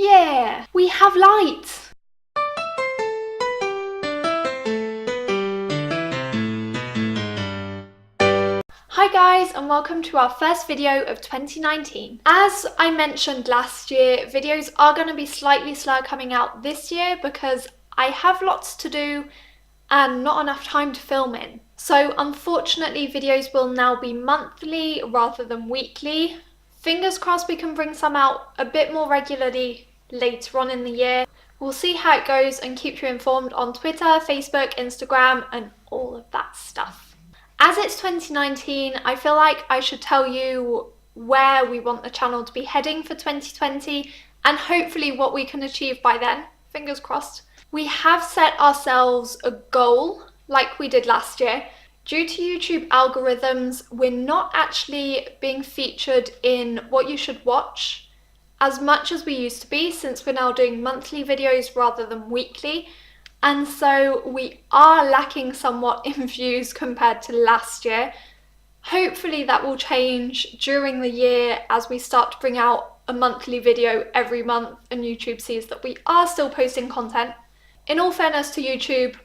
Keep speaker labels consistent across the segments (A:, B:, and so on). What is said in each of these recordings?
A: year! We have lights! Hi guys, and welcome to our first video of 2019. As I mentioned last year, videos are going to be slightly slower coming out this year because I have lots to do and not enough time to film in. So unfortunately videos will now be monthly rather than weekly. Fingers crossed we can bring some out a bit more regularly later on in the year. We'll see how it goes and keep you informed on Twitter, Facebook, Instagram and all of that stuff. As it's 2019, I feel like I should tell you where we want the channel to be heading for 2020 and hopefully what we can achieve by then, fingers crossed. We have set ourselves a goal like we did last year. Due to YouTube algorithms, we're not actually being featured in What You Should Watch as much as we used to be, since we're now doing monthly videos rather than weekly. And so we are lacking somewhat in views compared to last year. Hopefully that will change during the year as we start to bring out a monthly video every month and YouTube sees that we are still posting content. In all fairness to YouTube,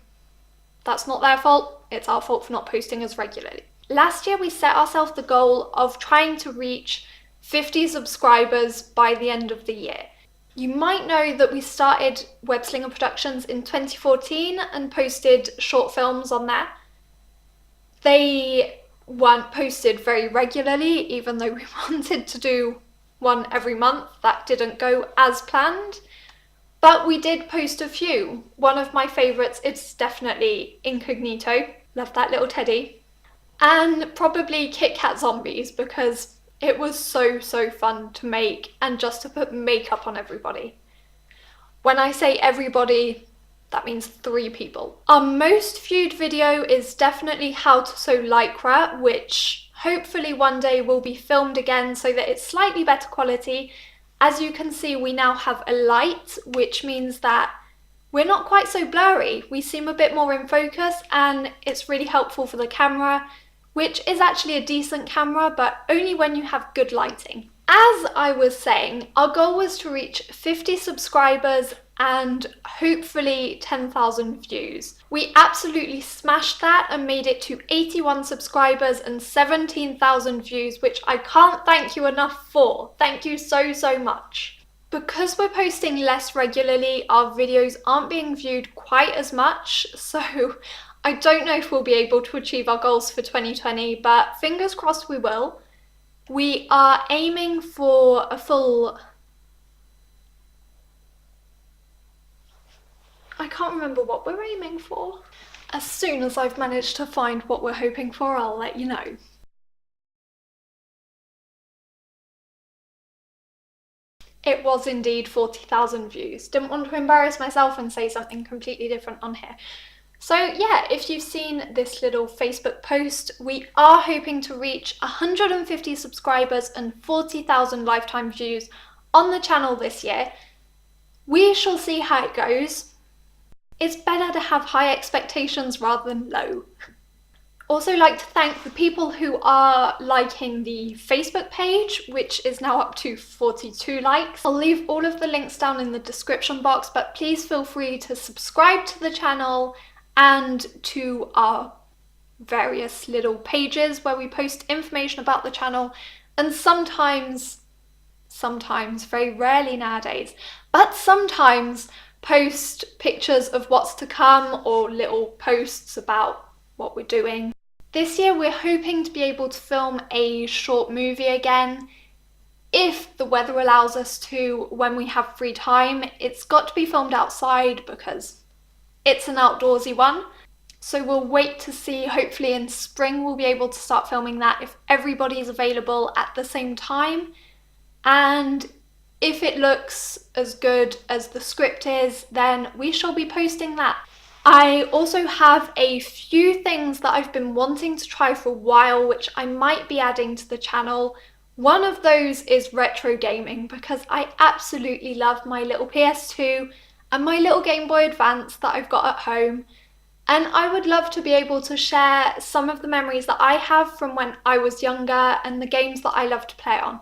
A: that's not their fault, it's our fault for not posting as regularly. Last year we set ourselves the goal of trying to reach 50 subscribers by the end of the year. You might know that we started Webslinger Productions in 2014 and posted short films on there. They weren't posted very regularly, even though we wanted to do one every month. That didn't go as planned. But we did post a few. One of my favourites is definitely Incognito. Love that little teddy. And probably Kit Kat Zombies because it was so fun to make and just to put makeup on everybody. When I say everybody, that means 3 people. Our most viewed video is definitely How to Sew Lycra, which hopefully one day will be filmed again so that it's slightly better quality. As you can see, we now have a light, which means that we're not quite so blurry. We seem a bit more in focus and it's really helpful for the camera, which is actually a decent camera, but only when you have good lighting. As I was saying, our goal was to reach 50 subscribers and hopefully 10,000 views. We absolutely smashed that and made it to 81 subscribers and 17,000 views, which I can't thank you enough for. Thank you so much. Because we're posting less regularly, our videos aren't being viewed quite as much, so I don't know if we'll be able to achieve our goals for 2020, but fingers crossed we will. We are aiming for a full... I can't remember what we're aiming for. As soon as I've managed to find what we're hoping for, I'll let you know. It was indeed 40,000 views. Didn't want to embarrass myself and say something completely different on here. So yeah, if you've seen this little Facebook post, we are hoping to reach 150 subscribers and 40,000 lifetime views on the channel this year. We shall see how it goes. It's better to have high expectations rather than low. Also like to thank the people who are liking the Facebook page, which is now up to 42 likes. I'll leave all of the links down in the description box, but please feel free to subscribe to the channel and to our various little pages where we post information about the channel and sometimes, very rarely nowadays, but sometimes post pictures of what's to come or little posts about what we're doing. This year we're hoping to be able to film a short movie again, if the weather allows us to, when we have free time. It's got to be filmed outside because it's an outdoorsy one. So we'll wait to see, hopefully in spring we'll be able to start filming that if everybody's available at the same time. And if it looks as good as the script is, then we shall be posting that. I also have a few things that I've been wanting to try for a while, which I might be adding to the channel. One of those is retro gaming, because I absolutely love my little PS2 and my little Game Boy Advance that I've got at home. And I would love to be able to share some of the memories that I have from when I was younger and the games that I love to play on.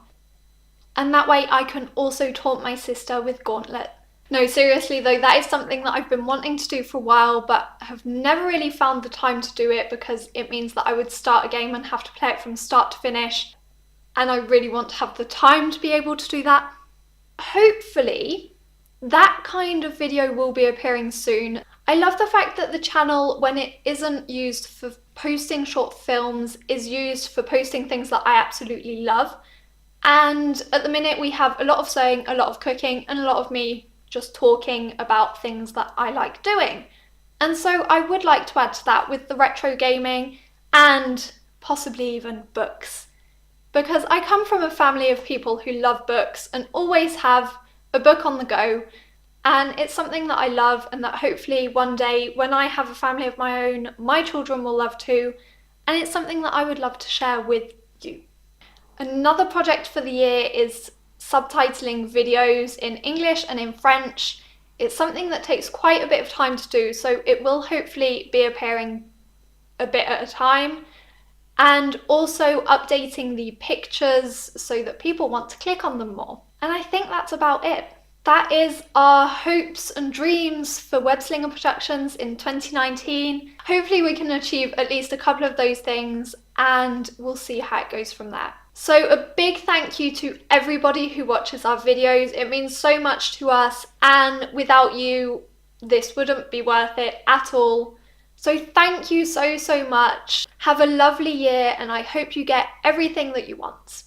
A: and that way I can also taunt my sister with Gauntlet. No, seriously though, that is something that I've been wanting to do for a while, but have never really found the time to do it because it means that I would start a game and have to play it from start to finish, and I really want to have the time to be able to do that. Hopefully, that kind of video will be appearing soon. I love the fact that the channel, when it isn't used for posting short films, is used for posting things that I absolutely love. And at the minute we have a lot of sewing, a lot of cooking, and a lot of me just talking about things that I like doing. And so I would like to add to that with the retro gaming and possibly even books. Because I come from a family of people who love books and always have a book on the go, and it's something that I love and that hopefully one day when I have a family of my own, my children will love too, and it's something that I would love to share with you. Another project for the year is subtitling videos in English and in French. It's something that takes quite a bit of time to do, so it will hopefully be appearing a bit at a time. And also updating the pictures so that people want to click on them more. And I think that's about it. That is our hopes and dreams for Webslinger Productions in 2019. Hopefully we can achieve at least a couple of those things, and we'll see how it goes from there. So a big thank you to everybody who watches our videos. It means so much to us, and without you, this wouldn't be worth it at all. So thank you so much. Have a lovely year, and I hope you get everything that you want.